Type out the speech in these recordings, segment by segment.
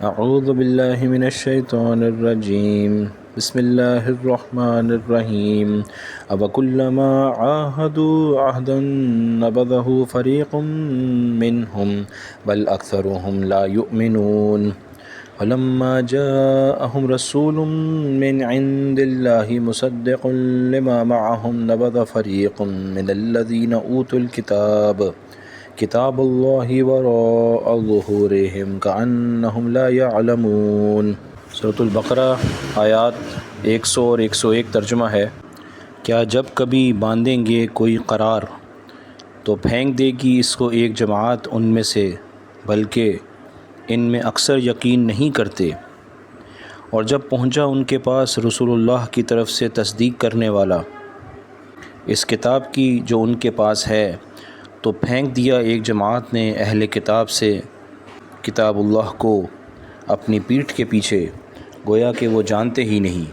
اعوذ باللہ من الشیطان الرجیم بسم اللہ الرحمن الرحیم اوکلما عاہدوا عہدا نبذہ فریق منہم بل اکثرهم لا یؤمنون ولما جاءهم رسول من عند الله مصدق لما معهم نبذ فریق من الذین اوتوا الکتاب کتاب اللہ وراء ظہورہم کأنہم لا یعلمون۔ سورۃ البقرہ آیات 100 اور 101 ترجمہ ہے۔ کیا جب کبھی باندھیں گے کوئی قرار تو پھینک دے گی اس کو ایک جماعت ان میں سے، بلکہ ان میں اکثر یقین نہیں کرتے۔ اور جب پہنچا ان کے پاس رسول اللہ کی طرف سے تصدیق کرنے والا اس کتاب کی جو ان کے پاس ہے، تو پھینک دیا ایک جماعت نے اہل کتاب سے کتاب اللہ کو اپنی پیٹھ کے پیچھے، گویا کہ وہ جانتے ہی نہیں۔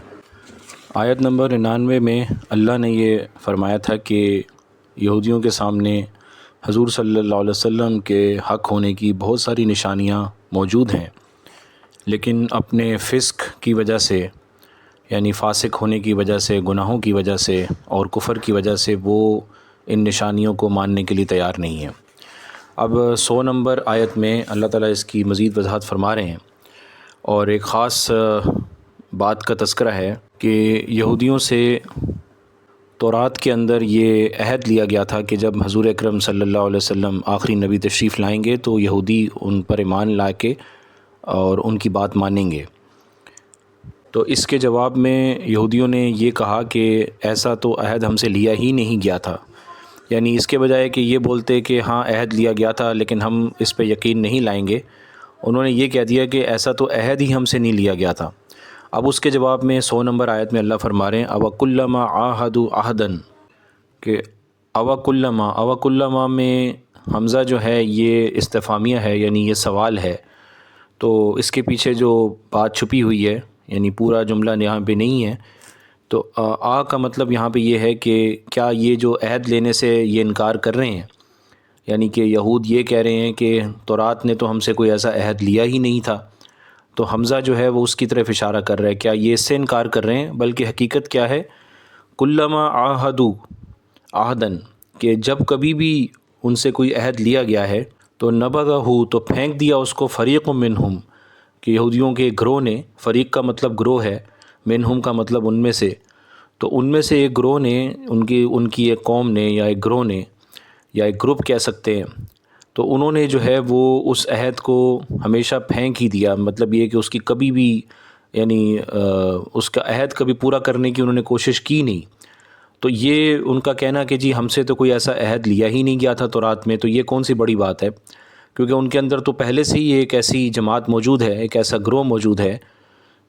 آیت نمبر 99 میں اللہ نے یہ فرمایا تھا کہ یہودیوں کے سامنے حضور صلی اللہ علیہ وسلم کے حق ہونے کی بہت ساری نشانیاں موجود ہیں، لیکن اپنے فسق کی وجہ سے، یعنی فاسق ہونے کی وجہ سے، گناہوں کی وجہ سے اور کفر کی وجہ سے وہ ان نشانیوں کو ماننے کے لیے تیار نہیں ہیں۔ اب 100 نمبر آیت میں اللہ تعالیٰ اس کی مزید وضاحت فرما رہے ہیں، اور ایک خاص بات کا تذکرہ ہے کہ یہودیوں سے تورات کے اندر یہ عہد لیا گیا تھا کہ جب حضور اکرم صلی اللہ علیہ وسلم آخری نبی تشریف لائیں گے تو یہودی ان پر ایمان لا کے اور ان کی بات مانیں گے۔ تو اس کے جواب میں یہودیوں نے یہ کہا کہ ایسا تو عہد ہم سے لیا ہی نہیں گیا تھا، یعنی اس کے بجائے کہ یہ بولتے کہ ہاں عہد لیا گیا تھا لیکن ہم اس پہ یقین نہیں لائیں گے، انہوں نے یہ کہہ دیا کہ ایسا تو عہد ہی ہم سے نہیں لیا گیا تھا۔ اب اس کے جواب میں 100 نمبر آیت میں اللہ فرما رہے ہیں اوکلما عاہدوا عہدا، کہ اوکلما میں حمزہ جو ہے یہ استفہامیہ ہے، یعنی یہ سوال ہے، تو اس کے پیچھے جو بات چھپی ہوئی ہے، یعنی پورا جملہ یہاں پہ نہیں ہے، تو کا مطلب یہاں پہ یہ ہے کہ کیا یہ جو عہد لینے سے یہ انکار کر رہے ہیں، یعنی کہ یہود یہ کہہ رہے ہیں کہ تورات نے تو ہم سے کوئی ایسا عہد لیا ہی نہیں تھا، تو حمزہ جو ہے وہ اس کی طرف اشارہ کر رہا ہے، کیا یہ اس سے انکار کر رہے ہیں؟ بلکہ حقیقت کیا ہے، کلما عاہدوا عہدن، کہ جب کبھی بھی ان سے کوئی عہد لیا گیا ہے تو نبذہ، تو پھینک دیا اس کو فریق منہم، کہ یہودیوں کے گروہ نے، فریق کا مطلب گروہ ہے، منہم کا مطلب ان میں سے، تو ان میں سے ایک گروہ نے، ان کی ایک قوم نے یا ایک گروہ نے یا ایک گروپ کہہ سکتے ہیں، تو انہوں نے جو ہے وہ اس عہد کو ہمیشہ پھینک ہی دیا، مطلب یہ کہ اس کی کبھی بھی، یعنی اس کا عہد کبھی پورا کرنے کی انہوں نے کوشش کی نہیں۔ تو یہ ان کا کہنا کہ جی ہم سے تو کوئی ایسا عہد لیا ہی نہیں گیا تھا تورات میں، تو یہ کون سی بڑی بات ہے، کیونکہ ان کے اندر تو پہلے سے ہی ایک ایسی جماعت موجود ہے، ایک ایسا گروہ موجود ہے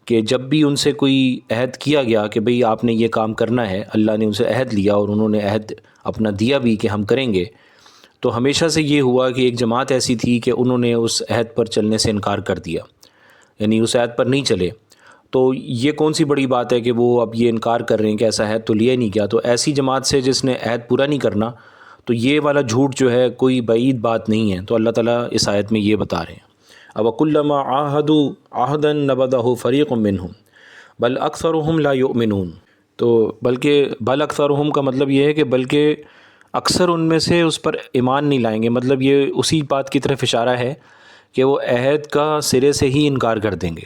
کہ جب بھی ان سے کوئی عہد کیا گیا کہ بھئی آپ نے یہ کام کرنا ہے، اللہ نے ان سے عہد لیا اور انہوں نے عہد اپنا دیا بھی کہ ہم کریں گے، تو ہمیشہ سے یہ ہوا کہ ایک جماعت ایسی تھی کہ انہوں نے اس عہد پر چلنے سے انکار کر دیا، یعنی اس عہد پر نہیں چلے۔ تو یہ کون سی بڑی بات ہے کہ وہ اب یہ انکار کر رہے ہیں کہ ایسا عہد تو لیا نہیں گیا، تو ایسی جماعت سے جس نے عہد پورا نہیں کرنا، تو یہ والا جھوٹ جو ہے کوئی بعید بات نہیں ہے۔ تو اللہ تعالیٰ اس آیت میں یہ بتا رہے ہیں اوکلما عاہدوا عہدا نبذہ فریق منہم بل اکثرهم لا یؤمنون، تو بلکہ بل اکثرهم کا مطلب یہ ہے کہ بلکہ اکثر ان میں سے اس پر ایمان نہیں لائیں گے، مطلب یہ اسی بات کی طرف اشارہ ہے کہ وہ عہد کا سرے سے ہی انکار کر دیں گے۔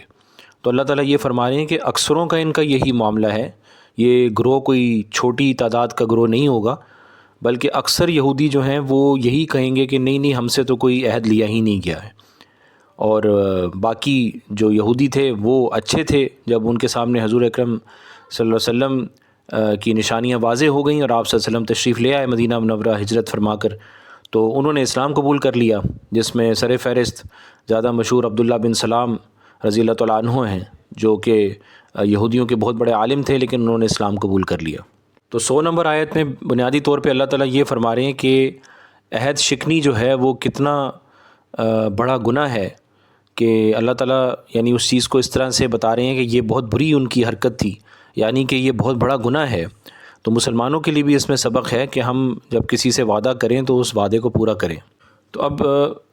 تو اللہ تعالیٰ یہ فرما رہے ہیں کہ اکثروں کا ان کا یہی معاملہ ہے، یہ گروہ کوئی چھوٹی تعداد کا گروہ نہیں ہوگا، بلکہ اکثر یہودی جو ہیں وہ یہی کہیں گے کہ نہیں نہیں ہم سے تو کوئی عہد لیا ہی نہیں گیا ہے، اور باقی جو یہودی تھے وہ اچھے تھے، جب ان کے سامنے حضور اکرم صلی اللہ علیہ وسلم کی نشانیاں واضح ہو گئیں اور آپ صلی اللہ علیہ وسلم تشریف لے آئے مدینہ منورہ ہجرت فرما کر، تو انہوں نے اسلام قبول کر لیا، جس میں سر فہرست زیادہ مشہور عبداللہ بن سلام رضی اللہ تعالیٰ عنہ ہیں، جو کہ یہودیوں کے بہت بڑے عالم تھے، لیکن انہوں نے اسلام قبول کر لیا۔ تو 100 نمبر آیت میں بنیادی طور پہ اللہ تعالیٰ یہ فرما رہے ہیں کہ عہد شکنی جو ہے وہ کتنا بڑا گناہ ہے، کہ اللہ تعالیٰ یعنی اس چیز کو اس طرح سے بتا رہے ہیں کہ یہ بہت بری ان کی حرکت تھی، یعنی کہ یہ بہت بڑا گناہ ہے۔ تو مسلمانوں کے لیے بھی اس میں سبق ہے کہ ہم جب کسی سے وعدہ کریں تو اس وعدے کو پورا کریں۔ تو اب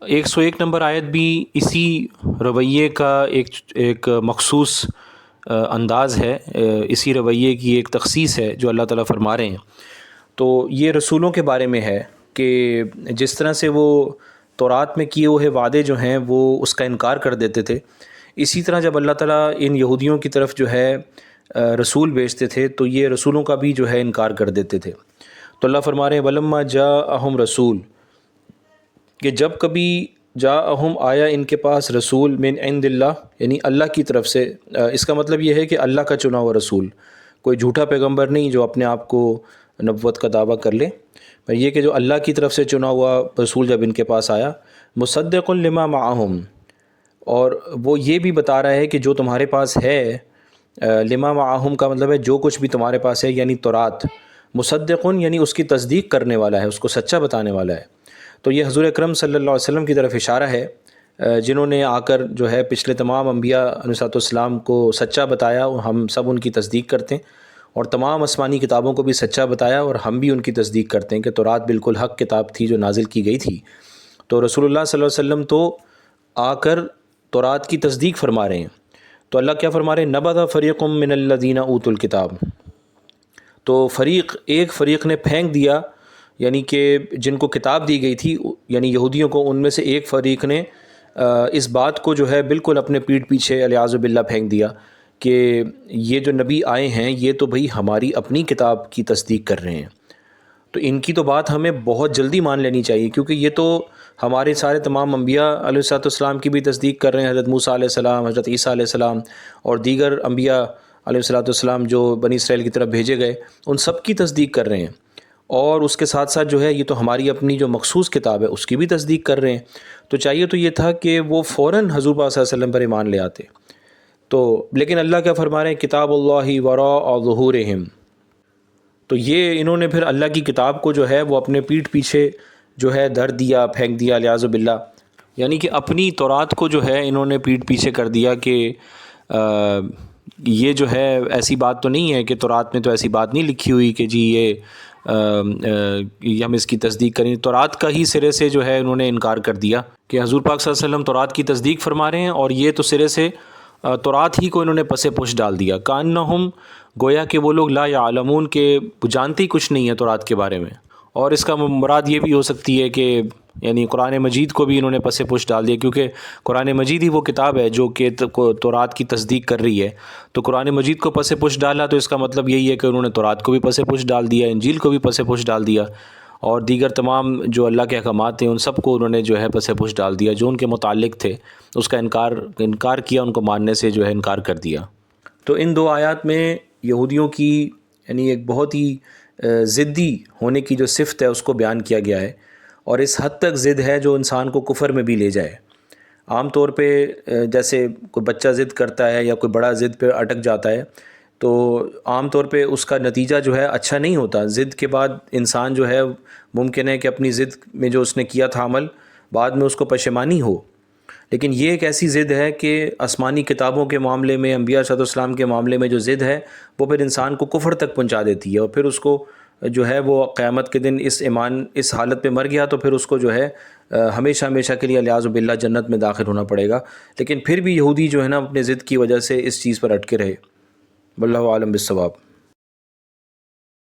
101 نمبر آیت بھی اسی رویے کا ایک مخصوص انداز ہے، اسی رویے کی ایک تخصیص ہے جو اللہ تعالیٰ فرما رہے ہیں۔ تو یہ رسولوں کے بارے میں ہے کہ جس طرح سے وہ تورات میں کیے ہوئے وعدے جو ہیں وہ اس کا انکار کر دیتے تھے، اسی طرح جب اللہ تعالیٰ ان یہودیوں کی طرف جو ہے رسول بھیجتے تھے تو یہ رسولوں کا بھی جو ہے انکار کر دیتے تھے۔ تو اللہ فرما رہے ہیں وَلَمَّا جَاءَهُمْ رسول، کہ جب کبھی جاءہم آیا ان کے پاس رسول من عند اللہ، یعنی اللہ کی طرف سے، اس کا مطلب یہ ہے کہ اللہ کا چنا ہوا رسول، کوئی جھوٹا پیغمبر نہیں جو اپنے آپ کو نبوت کا دعویٰ کر لے، پر یہ کہ جو اللہ کی طرف سے چنا ہوا رسول جب ان کے پاس آیا، مصدق لما معہم، اور وہ یہ بھی بتا رہا ہے کہ جو تمہارے پاس ہے، لما معہم کا مطلب ہے جو کچھ بھی تمہارے پاس ہے، یعنی تورات، مصدقن یعنی اس کی تصدیق کرنے والا ہے، اس کو سچا بتانے والا ہے۔ تو یہ حضور اکرم صلی اللہ علیہ وسلم کی طرف اشارہ ہے، جنہوں نے آ کر جو ہے پچھلے تمام انبیاء علیہ السلام کو سچا بتایا، اور ہم سب ان کی تصدیق کرتے ہیں، اور تمام آسمانی کتابوں کو بھی سچا بتایا، اور ہم بھی ان کی تصدیق کرتے ہیں کہ تورات بالکل حق کتاب تھی جو نازل کی گئی تھی۔ تو رسول اللہ صلی اللہ علیہ وسلم تو آ کر تورات کی تصدیق فرما رہے ہیں۔ تو اللہ کیا فرما رہے ہیں؟ نبذ فریق من الذین اوتوا الکتاب، تو ایک فریق نے پھینک دیا، یعنی کہ جن کو کتاب دی گئی تھی، یعنی یہودیوں کو، ان میں سے ایک فریق نے اس بات کو جو ہے بالکل اپنے پیٹھ پیچھے الیاذ باللہ پھینک دیا کہ یہ جو نبی آئے ہیں یہ تو بھئی ہماری اپنی کتاب کی تصدیق کر رہے ہیں، تو ان کی تو بات ہمیں بہت جلدی مان لینی چاہیے، کیونکہ یہ تو ہمارے سارے تمام انبیاء علیہ السلام کی بھی تصدیق کر رہے ہیں، حضرت موسیٰ علیہ السلام، حضرت عیسیٰ علیہ السلام، اور دیگر انبیاء علیہ السلام جو بنی اسرائیل کی طرف بھیجے گئے، ان سب کی تصدیق کر رہے ہیں، اور اس کے ساتھ ساتھ جو ہے یہ تو ہماری اپنی جو مخصوص کتاب ہے اس کی بھی تصدیق کر رہے ہیں۔ تو چاہیے تو یہ تھا کہ وہ فوراً حضور پاک صلی اللہ علیہ وسلم پر ایمان لے آتے، تو لیکن اللہ کیا فرما رہے ہیں؟ کتاب اللہ وراء ظہورہم، تو یہ انہوں نے پھر اللہ کی کتاب کو جو ہے وہ اپنے پیٹھ پیچھے جو ہے دھر دیا، پھینک دیا الیاذ باللہ، یعنی کہ اپنی تورات کو جو ہے انہوں نے پیٹھ پیچھے کر دیا کہ یہ جو ہے ایسی بات تو نہیں ہے کہ تورات میں تو ایسی بات نہیں لکھی ہوئی کہ جی یہ ہم اس کی تصدیق کریں۔ تورات کا ہی سرے سے جو ہے انہوں نے انکار کر دیا کہ حضور پاک صلی اللہ علیہ وسلم تورات کی تصدیق فرما رہے ہیں، اور یہ تو سرے سے تورات ہی کو انہوں نے پس پش ڈال دیا، کانہم، گویا کہ وہ لوگ لا یعلمون، کہ جانتے ہی کچھ نہیں ہے تورات کے بارے میں۔ اور اس کا مراد یہ بھی ہو سکتی ہے کہ یعنی قرآن مجید کو بھی انہوں نے پس پش ڈال دیا، کیونکہ قرآن مجید ہی وہ کتاب ہے جو کہ تورات کی تصدیق کر رہی ہے، تو قرآن مجید کو پس پش ڈالا تو اس کا مطلب یہی ہے کہ انہوں نے تورات کو بھی پس پش ڈال دیا، انجیل کو بھی پس پش ڈال دیا، اور دیگر تمام جو اللہ کے احکامات ہیں ان سب کو انہوں نے جو ہے پس پش ڈال دیا، جو ان کے متعلق تھے اس کا انکار کیا، ان کو ماننے سے جو ہے انکار کر دیا۔ تو ان دو آیات میں یہودیوں کی یعنی ایک بہت ہی ضدی ہونے کی جو صفت ہے اس کو بیان کیا گیا ہے، اور اس حد تک ضد ہے جو انسان کو کفر میں بھی لے جائے۔ عام طور پہ جیسے کوئی بچہ ضد کرتا ہے یا کوئی بڑا ضد پہ اٹک جاتا ہے تو عام طور پہ اس کا نتیجہ جو ہے اچھا نہیں ہوتا، ضد کے بعد انسان جو ہے ممکن ہے کہ اپنی ضد میں جو اس نے کیا تھا عمل بعد میں اس کو پشیمانی ہو، لیکن یہ ایک ایسی ضد ہے کہ آسمانی کتابوں کے معاملے میں، انبیاء علیہ السلام کے معاملے میں جو ضد ہے وہ پھر انسان کو کفر تک پہنچا دیتی ہے، اور پھر اس کو جو ہے وہ قیامت کے دن اس حالت پہ مر گیا تو پھر اس کو جو ہے ہمیشہ ہمیشہ کے لیے الیاذ باللہ جنت میں داخل ہونا پڑے گا۔ لیکن پھر بھی یہودی جو ہے نا اپنے ضد کی وجہ سے اس چیز پر اٹکے رہے۔ واللہ عالم بالصواب۔